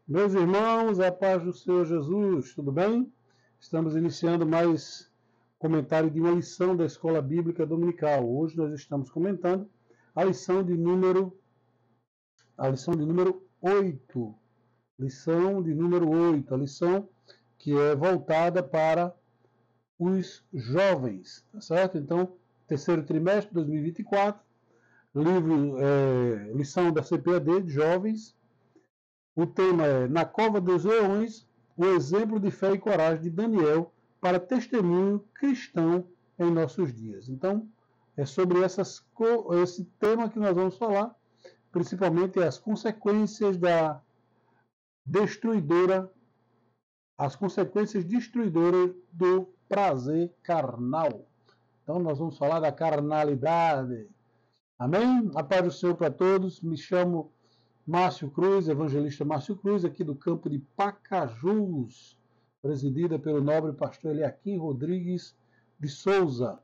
Meus irmãos, a paz do Senhor Jesus, tudo bem? Estamos iniciando mais comentário de uma lição da Escola Bíblica Dominical. Hoje nós estamos comentando a lição de número 8. Lição de número 8, a lição que é voltada para os jovens, tá certo? Então, terceiro trimestre de 2024, lição da CPAD de jovens. O tema é Na Cova dos Leões, o exemplo de fé e coragem de Daniel para testemunho cristão em nossos dias. Então, é sobre esse tema que nós vamos falar, principalmente as consequências destruidoras do prazer carnal. Então, nós vamos falar da carnalidade. Amém? A paz do Senhor para todos. Me chamo Márcio Cruz, evangelista Márcio Cruz, aqui do campo de Pacajus, presidida pelo nobre pastor Eliakim Rodrigues de Souza.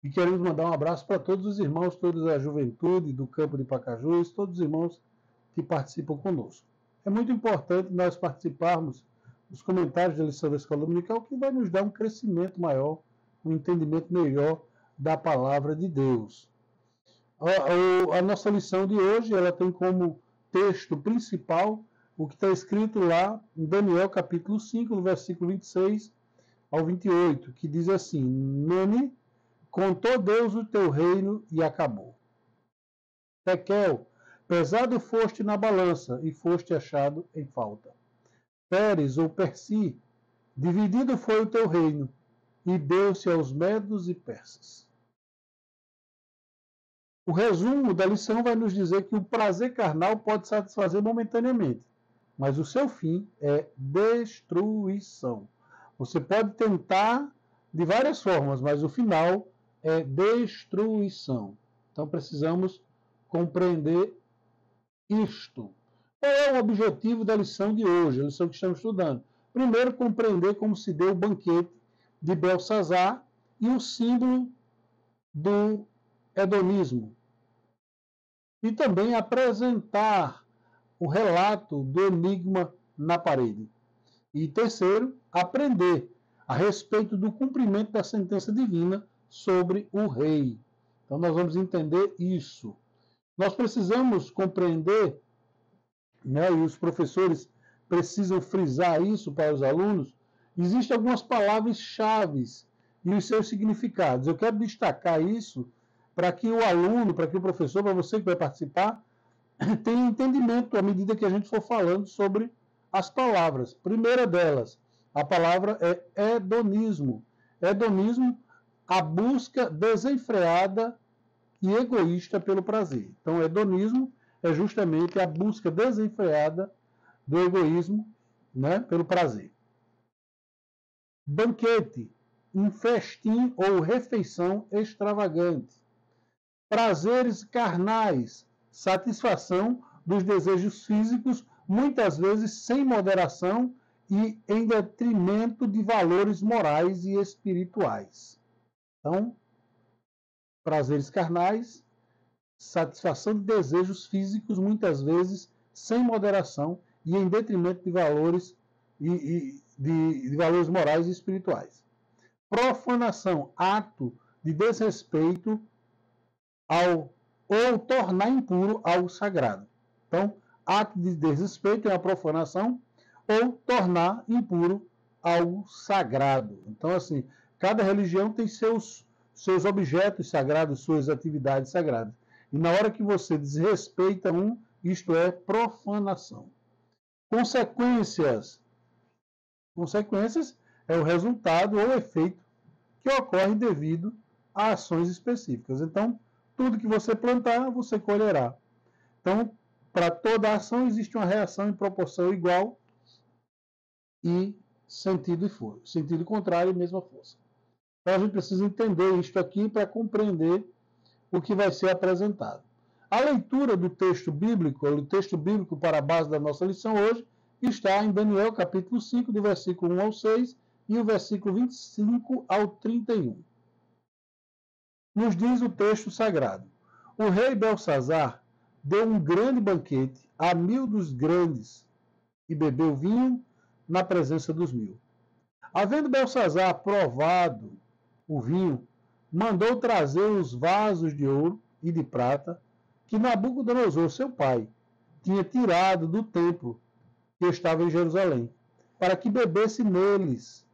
E queremos mandar um abraço para todos os irmãos, toda a juventude do campo de Pacajus, todos os irmãos que participam conosco. É muito importante nós participarmos dos comentários da lição da Escola Dominical, que vai nos dar um crescimento maior, um entendimento melhor da palavra de Deus. A nossa lição de hoje, ela tem como texto principal o que está escrito lá em Daniel capítulo 5, no versículo 26 ao 28, que diz assim: Nene, contou Deus o teu reino e acabou. Tekel, pesado foste na balança e foste achado em falta. Pérez ou Persi, dividido foi o teu reino e deu-se aos medos e persas. O resumo da lição vai nos dizer que o prazer carnal pode satisfazer momentaneamente, mas o seu fim é destruição. Você pode tentar de várias formas, mas o final é destruição. Então precisamos compreender isto. Qual é o objetivo da lição de hoje, a lição que estamos estudando? Primeiro, compreender como se deu o banquete de Belsazar e o símbolo do hedonismo. E também apresentar o relato do enigma na parede. E terceiro, aprender a respeito do cumprimento da sentença divina sobre o rei. Então nós vamos entender isso. Nós precisamos compreender, né, e os professores precisam frisar isso para os alunos, existem algumas palavras-chave e os seus significados. Eu quero destacar isso para que o aluno, para que o professor, para você que vai participar, tenha entendimento à medida que a gente for falando sobre as palavras. Primeira delas, a palavra é hedonismo. Hedonismo, a busca desenfreada e egoísta pelo prazer. Então, hedonismo é justamente a busca desenfreada do egoísmo, né, pelo prazer. Banquete, um festim ou refeição extravagante. Prazeres carnais, satisfação dos desejos físicos, muitas vezes sem moderação e em detrimento de valores morais e espirituais. Então, prazeres carnais, satisfação de desejos físicos, muitas vezes sem moderação e em detrimento de valores de valores morais e espirituais. Profanação, ato de desrespeito ou tornar impuro algo sagrado. Então, ato de desrespeito é a profanação ou tornar impuro algo sagrado. Então, assim, cada religião tem seus objetos sagrados, suas atividades sagradas. E na hora que você desrespeita isto é profanação. Consequências é o resultado ou efeito que ocorre devido a ações específicas. Então, tudo que você plantar, você colherá. Então, para toda ação existe uma reação em proporção igual e sentido contrário, mesma força. Então, a gente precisa entender isto aqui para compreender o que vai ser apresentado. A leitura do texto bíblico, o texto bíblico para a base da nossa lição hoje, está em Daniel capítulo 5, do versículo 1 ao 6 e o versículo 25 ao 31. Nos diz o texto sagrado: o rei Belsazar deu um grande banquete a 1000 dos grandes e bebeu vinho na presença dos 1000. Havendo Belsazar provado o vinho, mandou trazer os vasos de ouro e de prata que Nabucodonosor, seu pai, tinha tirado do templo que estava em Jerusalém, para que bebesse neles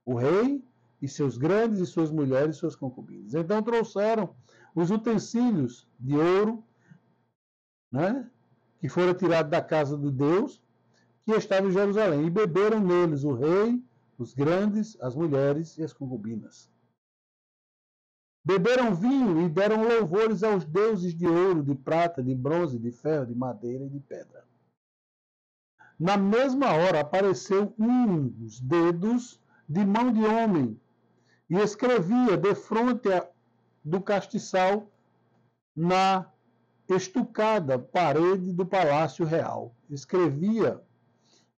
o rei e seus grandes e suas mulheres e suas concubinas. Então trouxeram os utensílios de ouro, né, que foram tirados da casa de Deus, que estava em Jerusalém, e beberam neles o rei, os grandes, as mulheres e as concubinas. Beberam vinho e deram louvores aos deuses de ouro, de prata, de bronze, de ferro, de madeira e de pedra. Na mesma hora apareceu uns dedos de mão de homem e escrevia defronte do castiçal na estucada parede do palácio real. Escrevia,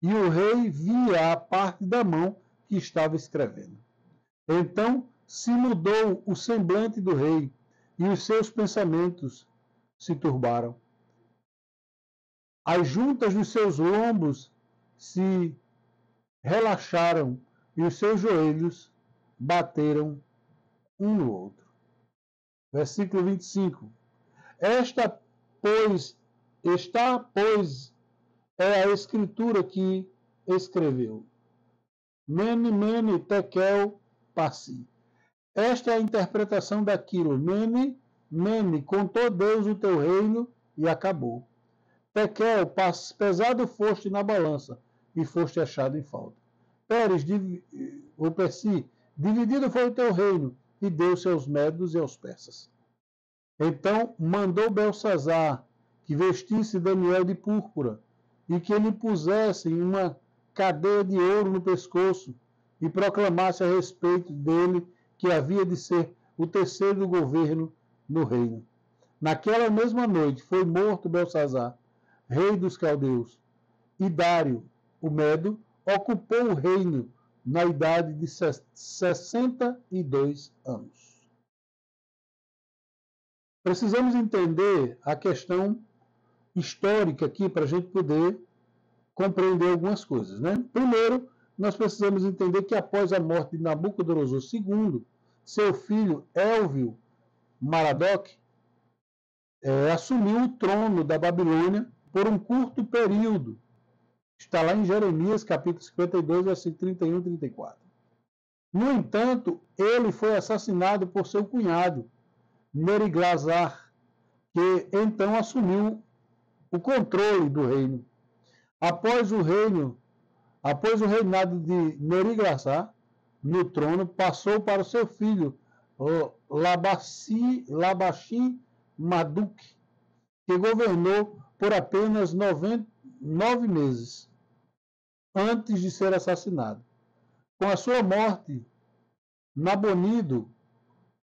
e o rei via a parte da mão que estava escrevendo. Então se mudou o semblante do rei, e os seus pensamentos se turbaram. As juntas dos seus lombos se relaxaram, e os seus joelhos bateram um no outro. Versículo 25. Esta, pois, é a escritura que escreveu. Mene, mene, tekel, parsi. Esta é a interpretação daquilo. Mene, mene, contou Deus o teu reino e acabou. Tekel, pesado foste na balança e foste achado em falta. Pérez, ou Persi, dividido foi o teu reino e deu-se aos medos e aos persas. Então mandou Belsazar que vestisse Daniel de púrpura e que lhe pusessem uma cadeia de ouro no pescoço e proclamasse a respeito dele que havia de ser o terceiro do governo no reino. Naquela mesma noite foi morto Belsazar, rei dos caldeus, e Dário, o Medo, ocupou o reino na idade de 62 anos. Precisamos entender a questão histórica aqui para a gente poder compreender algumas coisas, né? Primeiro, nós precisamos entender que após a morte de Nabucodonosor II, seu filho Élvio Maradoc assumiu o trono da Babilônia por um curto período. Está lá em Jeremias, capítulo 52, versículo 31 e 34. No entanto, ele foi assassinado por seu cunhado, Neriglazar, que então assumiu o controle do reino. Após o reinado de Neriglazar no trono, passou para o seu filho Labashim Marduk, que governou por apenas 9 meses antes de ser assassinado. Com a sua morte, Nabonido,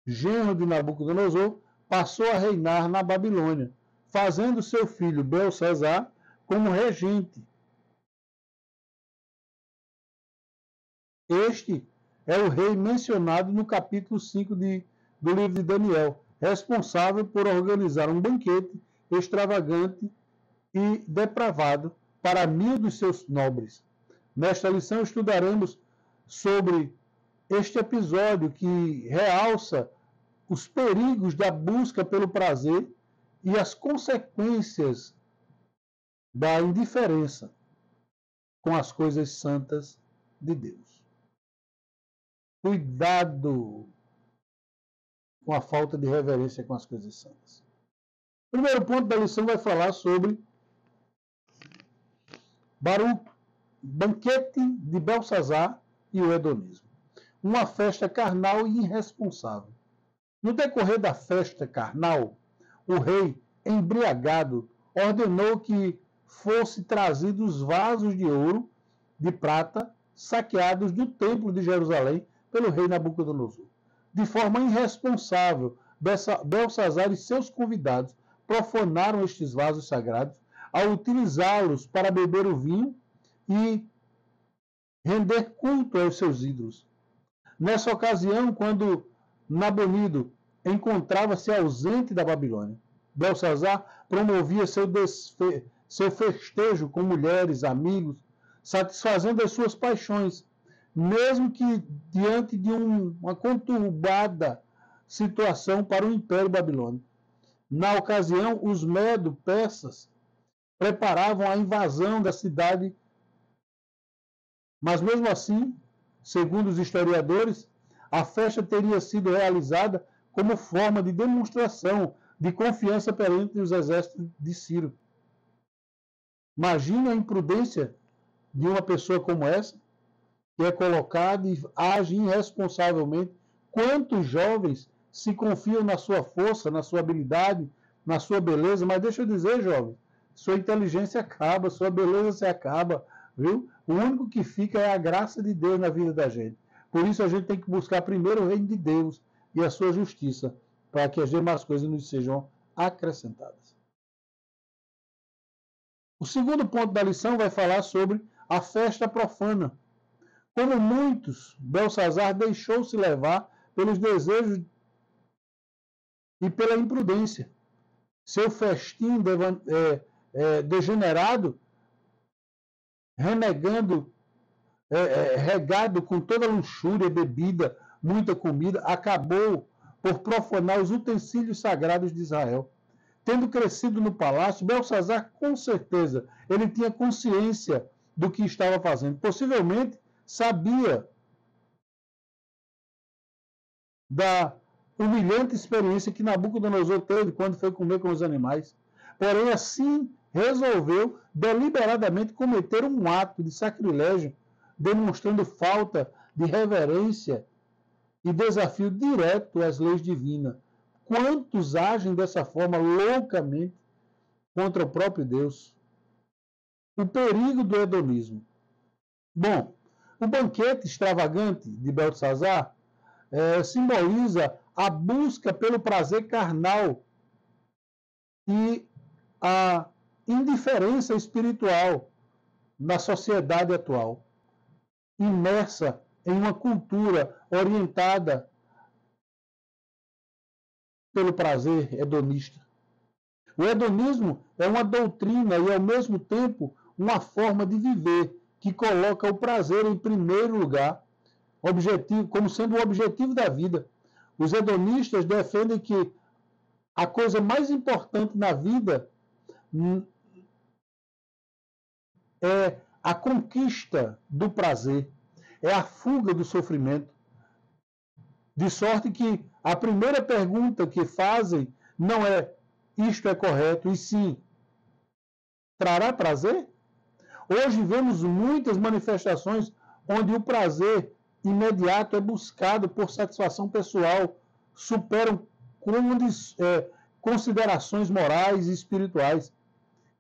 genro de Nabucodonosor, passou a reinar na Babilônia, fazendo seu filho Belsazar como regente. Este é o rei mencionado no capítulo 5 do livro de Daniel, responsável por organizar um banquete extravagante e depravado para 1000 dos seus nobres. Nesta lição estudaremos sobre este episódio que realça os perigos da busca pelo prazer e as consequências da indiferença com as coisas santas de Deus. Cuidado com a falta de reverência com as coisas santas. O primeiro ponto da lição vai falar sobre banquete de Belsazar e o hedonismo. Uma festa carnal e irresponsável. No decorrer da festa carnal, o rei, embriagado, ordenou que fosse trazidos vasos de ouro, de prata, saqueados do templo de Jerusalém pelo rei Nabucodonosor. De forma irresponsável, Belsazar e seus convidados profanaram estes vasos sagrados ao utilizá-los para beber o vinho e render culto aos seus ídolos. Nessa ocasião, quando Nabonido encontrava-se ausente da Babilônia, Belsazar promovia seu festejo com mulheres, amigos, satisfazendo as suas paixões, mesmo que diante de uma conturbada situação para o Império Babilônico. Na ocasião, os medo-persas preparavam a invasão da cidade, mas mesmo assim, segundo os historiadores, a festa teria sido realizada como forma de demonstração de confiança perante os exércitos de Ciro. Imagine a imprudência de uma pessoa como essa, que é colocada e age irresponsavelmente. Quantos jovens se confiam na sua força, na sua habilidade, na sua beleza, mas deixa eu dizer, jovem, sua inteligência acaba, sua beleza se acaba, viu? O único que fica é a graça de Deus na vida da gente. Por isso a gente tem que buscar primeiro o reino de Deus e a sua justiça, para que as demais coisas nos sejam acrescentadas. O segundo ponto da lição vai falar sobre a festa profana. Como muitos, Belsazar deixou-se levar pelos desejos e pela imprudência. Seu festim degenerado, regado com toda luxúria, bebida, muita comida, acabou por profanar os utensílios sagrados de Israel. Tendo crescido no palácio, Belsazar, com certeza, ele tinha consciência do que estava fazendo. Possivelmente, sabia da humilhante experiência que Nabucodonosor teve quando foi comer com os animais. Porém, assim, resolveu deliberadamente cometer um ato de sacrilégio, demonstrando falta de reverência e desafio direto às leis divinas. Quantos agem dessa forma loucamente contra o próprio Deus? O perigo do hedonismo. Bom, o banquete extravagante de Belsazar simboliza a busca pelo prazer carnal e a indiferença espiritual na sociedade atual, imersa em uma cultura orientada pelo prazer hedonista. O hedonismo é uma doutrina e, ao mesmo tempo, uma forma de viver que coloca o prazer em primeiro lugar, como sendo o objetivo da vida. Os hedonistas defendem que a coisa mais importante na vida é a conquista do prazer, é a fuga do sofrimento. De sorte que a primeira pergunta que fazem não é isto é correto, e sim, trará prazer? Hoje vemos muitas manifestações onde o prazer imediato é buscado por satisfação pessoal, superam considerações morais e espirituais.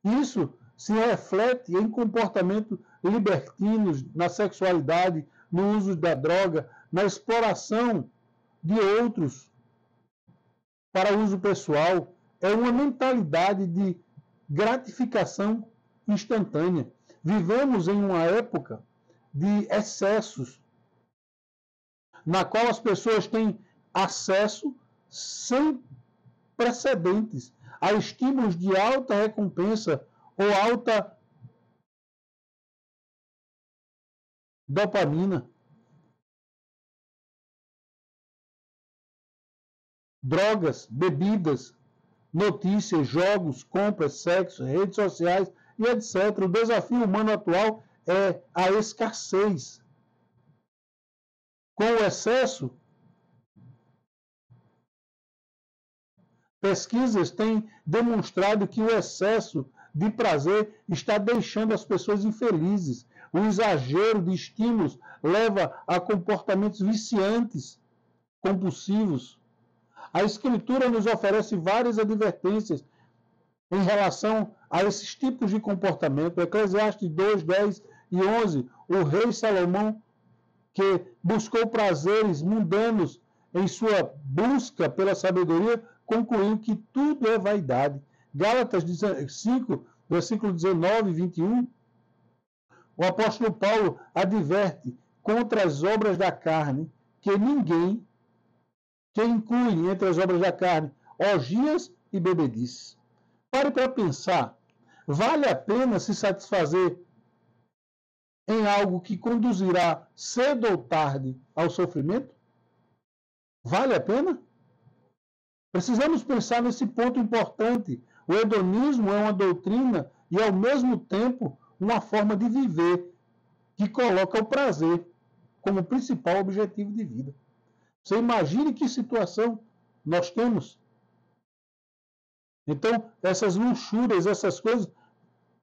Isso se reflete em comportamentos libertinos, na sexualidade, no uso da droga, na exploração de outros para uso pessoal. É uma mentalidade de gratificação instantânea. Vivemos em uma época de excessos, na qual as pessoas têm acesso sem precedentes a estímulos de alta recompensa ou alta dopamina. Drogas, bebidas, notícias, jogos, compras, sexo, redes sociais e etc. O desafio humano atual é a escassez. Com o excesso, pesquisas têm demonstrado que o excesso de prazer está deixando as pessoas infelizes. O exagero de estímulos leva a comportamentos viciantes, compulsivos. A Escritura nos oferece várias advertências em relação a esses tipos de comportamento. Eclesiastes 2, 10 e 11. O rei Salomão, que buscou prazeres mundanos em sua busca pela sabedoria, concluiu que tudo é vaidade. Gálatas 5, versículo 19 e 21. O apóstolo Paulo adverte contra as obras da carne, que inclui entre as obras da carne orgias e bebedices. Pare para pensar. Vale a pena se satisfazer em algo que conduzirá cedo ou tarde ao sofrimento? Vale a pena? Precisamos pensar nesse ponto importante. O hedonismo é uma doutrina e, ao mesmo tempo, uma forma de viver que coloca o prazer como principal objetivo de vida. Você imagine que situação nós temos. Então, essas luxúrias, essas coisas,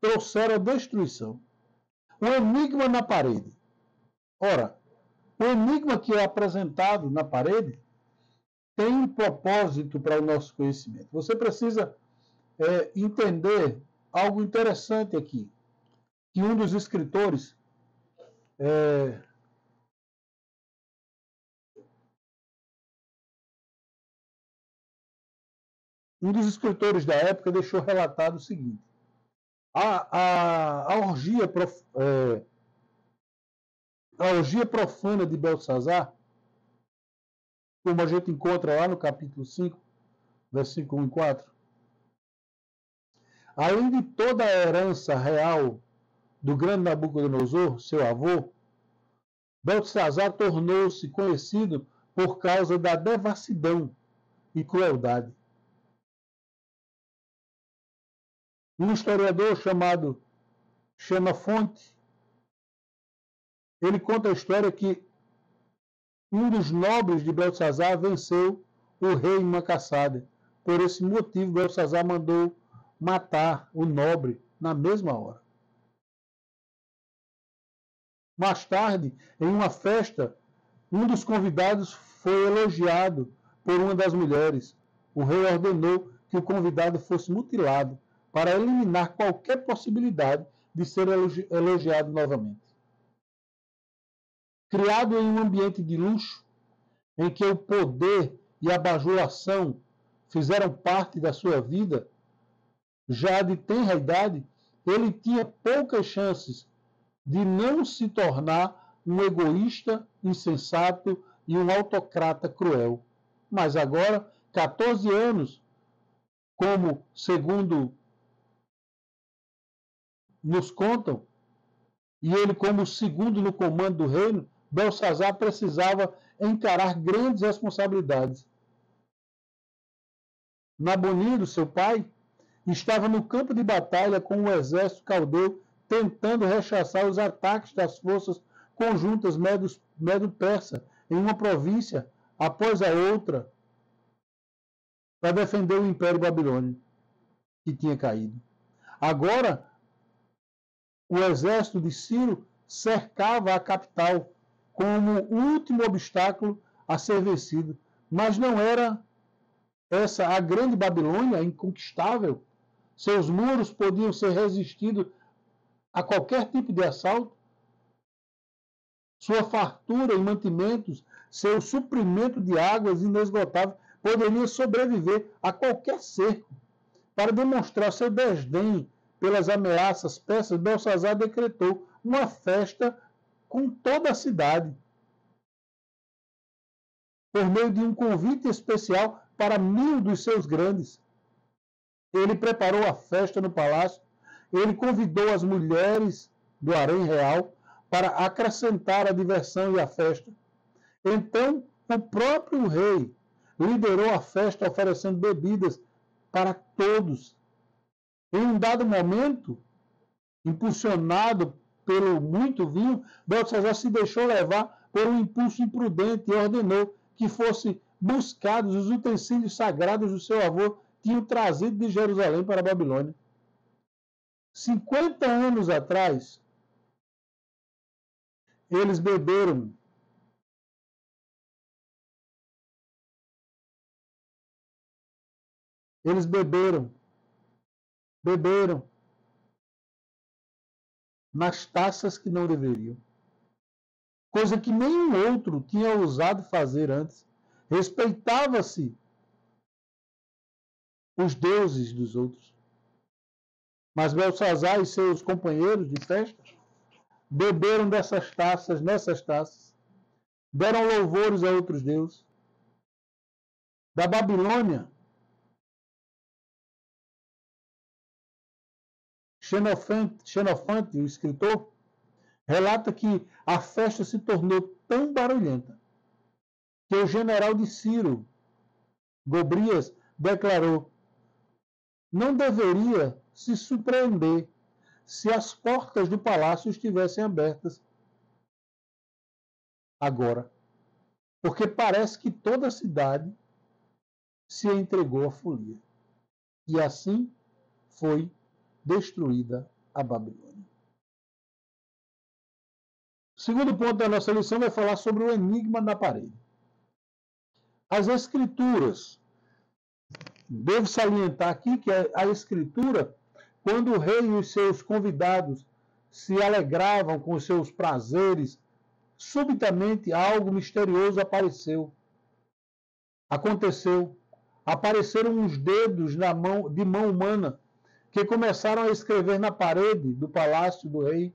trouxeram a destruição. O enigma na parede. Ora, o enigma que é apresentado na parede tem um propósito para o nosso conhecimento. Você precisa entender algo interessante aqui, que um dos escritores da época deixou relatado o seguinte: a orgia profana de Beltesazar, como a gente encontra lá no capítulo 5, versículo 1 e 4, além de toda a herança real do grande Nabucodonosor, seu avô, Beltesazar tornou-se conhecido por causa da devassidão e crueldade. Um historiador chamado Xenofonte, ele conta a história que um dos nobres de Beltesazar venceu o rei em uma caçada. Por esse motivo, Beltesazar mandou matar o nobre na mesma hora. Mais tarde, em uma festa, um dos convidados foi elogiado por uma das mulheres. O rei ordenou que o convidado fosse mutilado para eliminar qualquer possibilidade de ser elogiado novamente. Criado em um ambiente de luxo, em que o poder e a bajulação fizeram parte da sua vida, já de tenra idade, ele tinha poucas chances de não se tornar um egoísta, insensato e um autocrata cruel. Mas agora, 14 anos, como segundo nos contam, e ele como segundo no comando do reino, Beltesazar precisava encarar grandes responsabilidades. Nabonido, seu pai, estava no campo de batalha com o exército caldeu, tentando rechaçar os ataques das forças conjuntas medo-persa em uma província após a outra, para defender o Império Babilônico, que tinha caído. Agora, o exército de Ciro cercava a capital como o último obstáculo a ser vencido. Mas não era essa a grande Babilônia, inconquistável? Seus muros podiam ser resistidos a qualquer tipo de assalto? Sua fartura em mantimentos, seu suprimento de águas inesgotável poderia sobreviver a qualquer cerco. Para demonstrar seu desdém pelas ameaças persas, Beltesazar decretou uma festa com toda a cidade, por meio de um convite especial para 1000 dos seus grandes. Ele preparou a festa no palácio, ele convidou as mulheres do harém real para acrescentar a diversão e a festa. Então, o próprio rei liderou a festa oferecendo bebidas para todos. Em um dado momento, impulsionado pelo muito vinho, Beltesazar se deixou levar por um impulso imprudente e ordenou que fossem buscados os utensílios sagrados do seu avô tinham trazido de Jerusalém para a Babilônia. 50 anos atrás, eles beberam nas taças que não deveriam. Coisa que nenhum outro tinha ousado fazer antes. Respeitava-se os deuses dos outros. Mas Beltesazar e seus companheiros de festa beberam nessas taças, deram louvores a outros deuses. Da Babilônia, Xenofante, o escritor, relata que a festa se tornou tão barulhenta que o general de Ciro, Gobrias, declarou: não deveria se surpreender se as portas do palácio estivessem abertas agora, porque parece que toda a cidade se entregou à folia. E assim foi destruída a Babilônia. O segundo ponto da nossa lição vai falar sobre o enigma na parede. As Escrituras. Devo salientar aqui que a Escritura, quando o rei e os seus convidados se alegravam com os seus prazeres, subitamente algo misterioso aconteceu. Apareceram uns dedos de mão humana que começaram a escrever na parede do palácio do rei.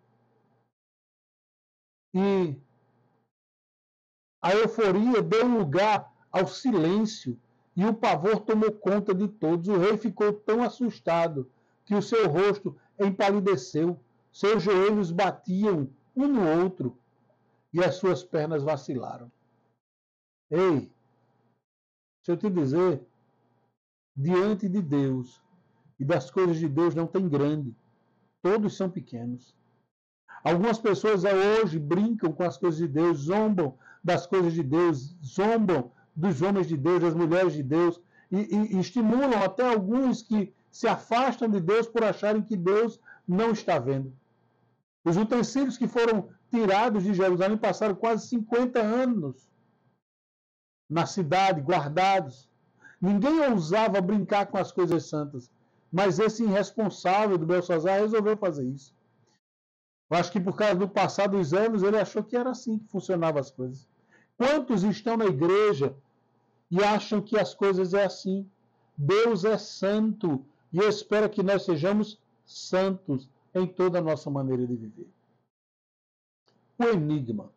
E a euforia deu lugar ao silêncio e o pavor tomou conta de todos. O rei ficou tão assustado que o seu rosto empalideceu, seus joelhos batiam um no outro e as suas pernas vacilaram. Ei, deixa eu te dizer, diante de Deus e das coisas de Deus não tem grande, todos são pequenos. Algumas pessoas hoje brincam com as coisas de Deus, zombam das coisas de Deus, zombam dos homens de Deus, das mulheres de Deus, e estimulam até alguns que se afastam de Deus por acharem que Deus não está vendo. Os utensílios que foram tirados de Jerusalém passaram quase 50 anos na cidade, guardados. Ninguém ousava brincar com as coisas santas, mas esse irresponsável do Belsazar resolveu fazer isso. Eu acho que por causa do passar dos anos, ele achou que era assim que funcionavam as coisas. Quantos estão na igreja e acham que as coisas é assim? Deus é santo e eu espero que nós sejamos santos em toda a nossa maneira de viver. O enigma.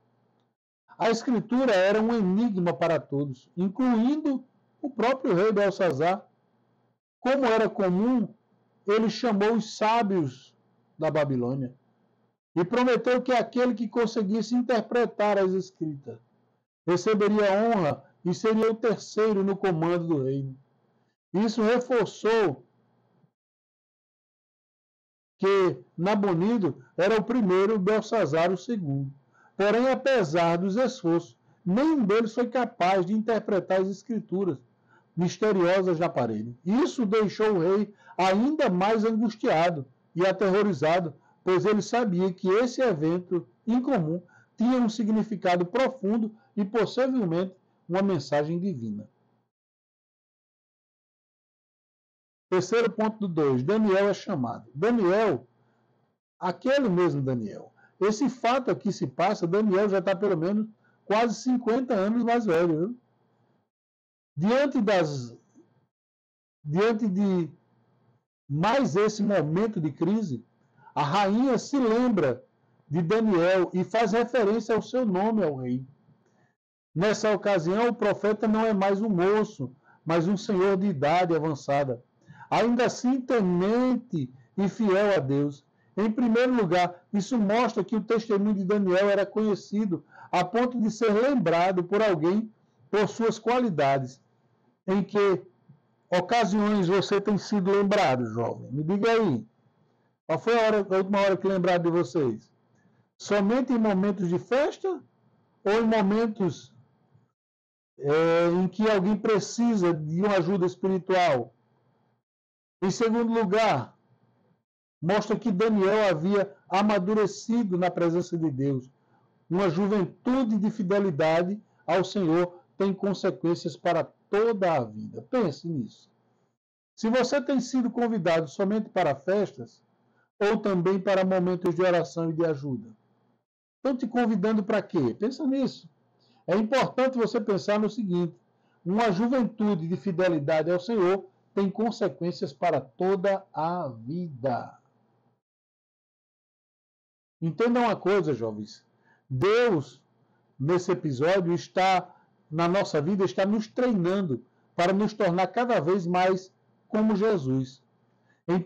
A Escritura era um enigma para todos, incluindo o próprio rei Belsazar. Como era comum, ele chamou os sábios da Babilônia e prometeu que aquele que conseguisse interpretar as Escritas receberia honra e seria o terceiro no comando do reino. Isso reforçou que Nabonido era o primeiro, Belsazar o segundo. Porém, apesar dos esforços, nenhum deles foi capaz de interpretar as Escrituras misteriosas na parede. Isso deixou o rei ainda mais angustiado e aterrorizado, pois ele sabia que esse evento incomum tinha um significado profundo e possivelmente uma mensagem divina. Terceiro ponto do 2. Daniel é chamado. Daniel, aquele mesmo Daniel. Esse fato aqui se passa, Daniel já está pelo menos quase 50 anos mais velho. Viu? Diante de mais esse momento de crise, a rainha se lembra de Daniel e faz referência ao seu nome ao rei. Nessa ocasião, o profeta não é mais um moço, mas um senhor de idade avançada, ainda assim temente e fiel a Deus. Em primeiro lugar, isso mostra que o testemunho de Daniel era conhecido a ponto de ser lembrado por alguém por suas qualidades. Em que ocasiões você tem sido lembrado, jovem? Me diga aí. Qual foi a última hora que lembraram de vocês? Somente em momentos de festa? Ou em momentos em que alguém precisa de uma ajuda espiritual? Em segundo lugar, mostra que Daniel havia amadurecido na presença de Deus. Uma juventude de fidelidade ao Senhor tem consequências para toda a vida. Pense nisso. Se você tem sido convidado somente para festas, ou também para momentos de oração e de ajuda, estão te convidando para quê? Pensa nisso. É importante você pensar no seguinte: uma juventude de fidelidade ao Senhor tem consequências para toda a vida. Entenda uma coisa, jovens. Deus, nesse episódio, na nossa vida, está nos treinando para nos tornar cada vez mais como Jesus, em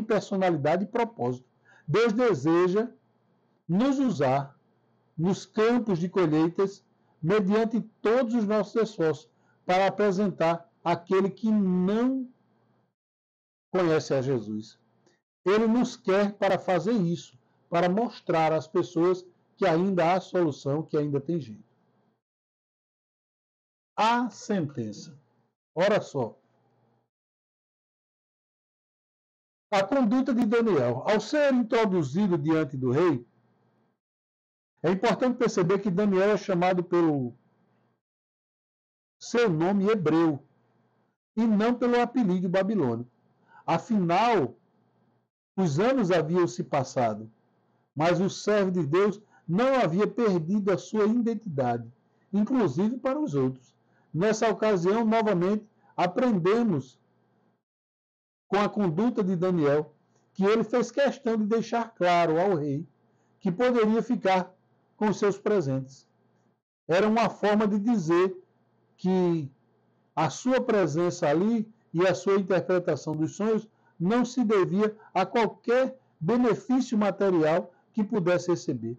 personalidade e propósito. Deus deseja nos usar nos campos de colheitas, mediante todos os nossos esforços, para apresentar aquele que não conhece a Jesus. Ele nos quer para fazer isso, para mostrar às pessoas que ainda há solução, que ainda tem jeito. A sentença. Ora só. A conduta de Daniel. Ao ser introduzido diante do rei, é importante perceber que Daniel é chamado pelo seu nome hebreu e não pelo apelido babilônico. Afinal, os anos haviam se passado, mas o servo de Deus não havia perdido a sua identidade, inclusive para os outros. Nessa ocasião, novamente, aprendemos com a conduta de Daniel que ele fez questão de deixar claro ao rei que poderia ficar com seus presentes. Era uma forma de dizer que a sua presença ali e a sua interpretação dos sonhos não se devia a qualquer benefício material que pudesse receber.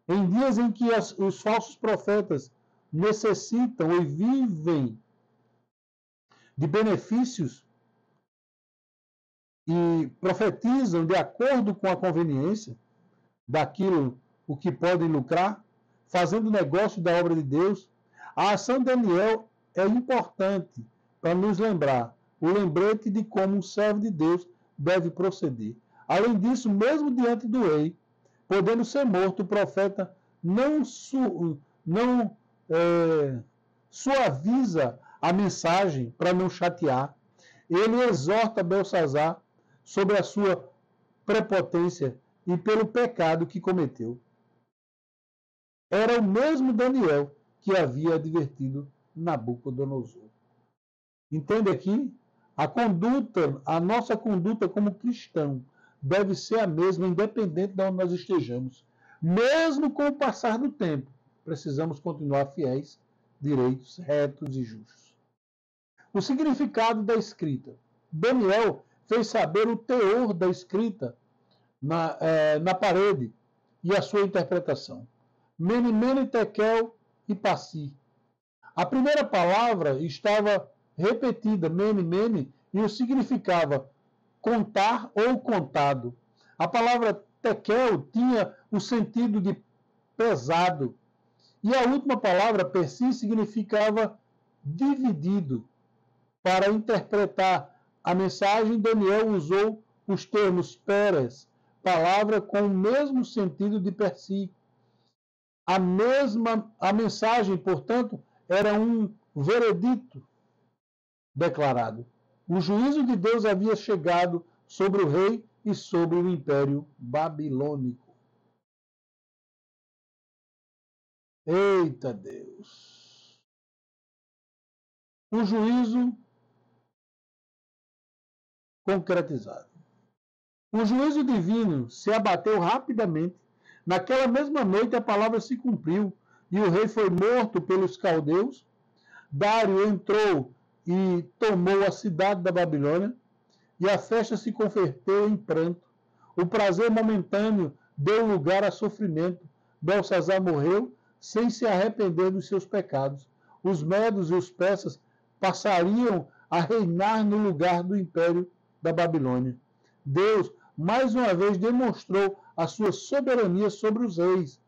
Em dias em que os falsos profetas necessitam e vivem de benefícios e profetizam de acordo com a conveniência daquilo o que podem lucrar, fazendo negócio da obra de Deus, a ação de Daniel é importante para nos lembrar o lembrete de como um servo de Deus deve proceder. Além disso, mesmo diante do rei, podendo ser morto, o profeta não suaviza a mensagem para não chatear. Ele exorta Belsazar sobre a sua prepotência e pelo pecado que cometeu. Era o mesmo Daniel que havia advertido Nabucodonosor. Entende aqui? A nossa conduta como cristão deve ser a mesma, independente de onde nós estejamos. Mesmo com o passar do tempo, precisamos continuar fiéis, direitos, retos e justos. O significado da escrita. Daniel fez saber o teor da escrita na parede e a sua interpretação. Mene, mene, tekel e passi. A primeira palavra estava repetida, mene, mene, e o significava contar ou contado. A palavra tekel tinha o sentido de pesado. E a última palavra, persi, significava dividido. Para interpretar a mensagem, Daniel usou os termos peres, palavra com o mesmo sentido de persi. A mensagem, portanto, era um veredito declarado. O juízo de Deus havia chegado sobre o rei e sobre o império babilônico. Eita Deus! O juízo concretizado. O juízo divino se abateu rapidamente. Naquela mesma noite a palavra se cumpriu e o rei foi morto pelos caldeus. Dário entrou e tomou a cidade da Babilônia e a festa se converteu em pranto. O prazer momentâneo deu lugar a sofrimento. Belsazar morreu sem se arrepender dos seus pecados. Os medos e os persas passariam a reinar no lugar do império da Babilônia. Deus, mais uma vez, demonstrou a sua soberania sobre os reis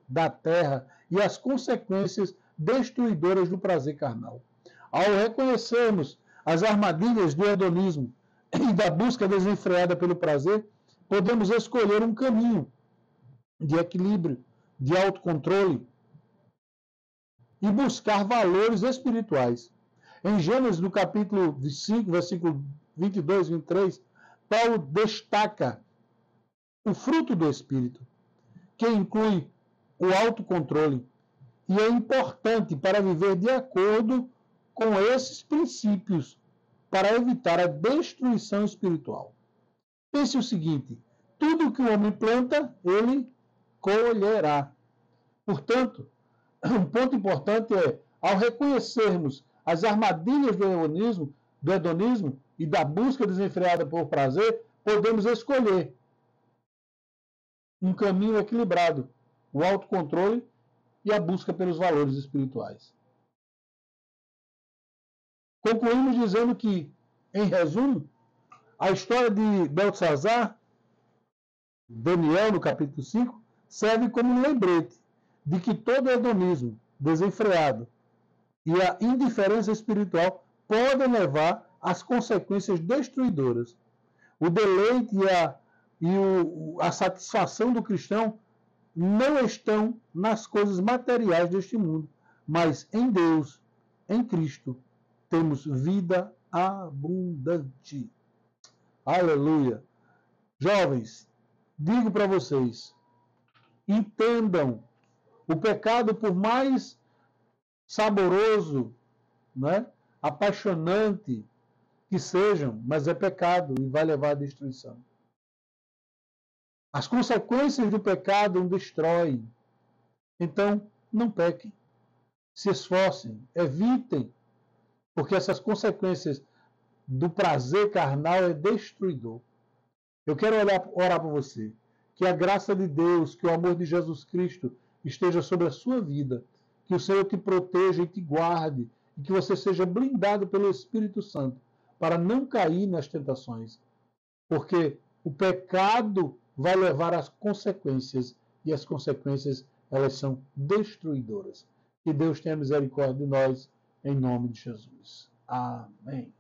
da terra e as consequências destruidoras do prazer carnal. Ao reconhecermos as armadilhas do hedonismo e da busca desenfreada pelo prazer, podemos escolher um caminho de equilíbrio, de autocontrole e buscar valores espirituais. Em Gênesis, no capítulo 5, versículo 22 e 23, Paulo destaca o fruto do Espírito, que inclui o autocontrole, e é importante para viver de acordo com esses princípios, para evitar a destruição espiritual. Pense o seguinte: tudo que o homem planta, ele colherá. Portanto, um ponto importante é, ao reconhecermos as armadilhas do hedonismo e da busca desenfreada por prazer, podemos escolher um caminho equilibrado, o autocontrole e a busca pelos valores espirituais. Concluímos dizendo que, em resumo, a história de Beltesazar, Daniel, no capítulo 5, serve como um lembrete de que todo hedonismo desenfreado e a indiferença espiritual podem levar às consequências destruidoras. O deleite e a satisfação do cristão não estão nas coisas materiais deste mundo, mas em Deus, em Cristo, temos vida abundante. Aleluia. Jovens, digo para vocês, entendam, o pecado, por mais saboroso, né, apaixonante que sejam, mas é pecado e vai levar à destruição. As consequências do pecado o destroem. Então, não pequem. Se esforcem, evitem, porque essas consequências do prazer carnal é destruidor. Eu quero orar por você. Que a graça de Deus, que o amor de Jesus Cristo esteja sobre a sua vida. Que o Senhor te proteja e te guarde. E que você seja blindado pelo Espírito Santo para não cair nas tentações. Porque o pecado vai levar às consequências. E as consequências, elas são destruidoras. Que Deus tenha misericórdia de nós, em nome de Jesus. Amém.